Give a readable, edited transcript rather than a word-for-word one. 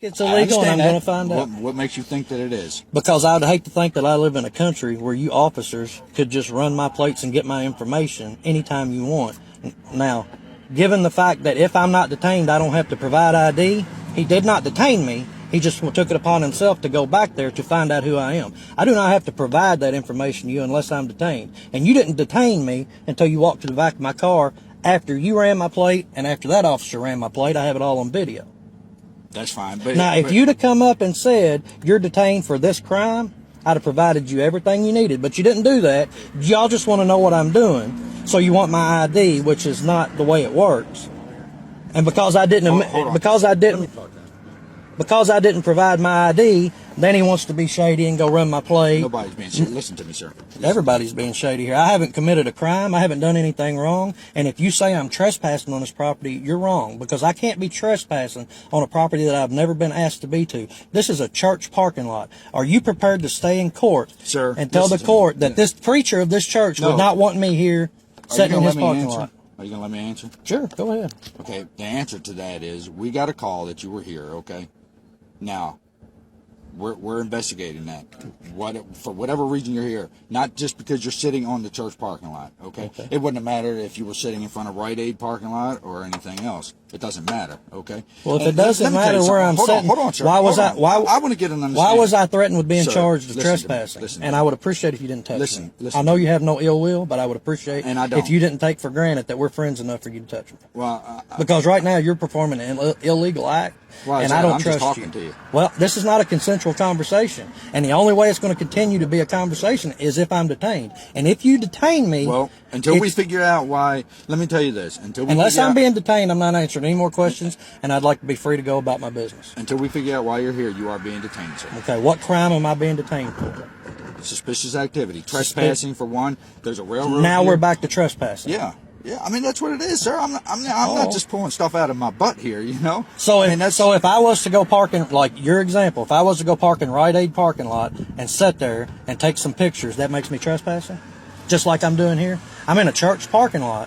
It's illegal, and I'm going to find out. What makes you think that it is? Because I would hate to think that I live in a country where you officers could just run my plates and get my information anytime you want. Now, given the fact that if I'm not detained, I don't have to provide ID, he did not detain me. He just took it upon himself to go back there to find out who I am. I do not have to provide that information to you unless I'm detained. And you didn't detain me until you walked to the back of my car after you ran my plate and after that officer ran my plate. I have it all on video. That's fine. Now, if you'd have come up and said, you're detained for this crime, I'd have provided you everything you needed. But you didn't do that. Y'all just want to know what I'm doing. So you want my ID, which is not the way it works. And because I didn't, because I didn't provide my ID, then he wants to be shady and go run my plate. Nobody's being shady. Listen to me, sir. Everybody's being shady here. I haven't committed a crime. I haven't done anything wrong. And if you say I'm trespassing on this property, you're wrong. Because I can't be trespassing on a property that I've never been asked to be to. This is a church parking lot. Are you prepared to stay in court, sir, and tell the court that this preacher of this church would not want me here sitting in his parking lot? Are you going to let me answer? Sure, go ahead. Okay, the answer to that is we got a call that you were here, okay? Now, we're investigating that. For whatever reason you're here, not just because you're sitting on the church parking lot, okay? It wouldn't have mattered if you were sitting in front of Rite Aid parking lot or anything else. It doesn't matter, okay? Well, if it doesn't matter where I'm sitting, hold on, sir. Why was I want to get an understanding. Why was I threatened with being Sir, charged with listen trespassing? And I would appreciate if you didn't touch me. Listen. I know you have no ill will, but I would appreciate And I don't. if you didn't take for granted that we're friends enough for you to touch me. Well, because right now you're performing an illegal act, and I don't trust just talking to you. Well, this is not a consensual conversation, and the only way it's going to continue to be a conversation is if I'm detained. And if you detain me, well, until we figure out why, let me tell you this: unless I'm being detained, I'm not answering any more questions, and I'd like to be free to go about my business. Until we figure out why you're here, you are being detained, sir. Okay, what crime am I being detained for? Suspicious activity, trespassing for one. There's a railroad. Now we're back to trespassing. Yeah. I mean, that's what it is, sir. I'm not just pulling stuff out of my butt here, you know. So if I was to go park in, like your example, if I was to go park in Rite Aid parking lot and sit there and take some pictures, that makes me trespassing, just like I'm doing here. I'm in a church parking lot.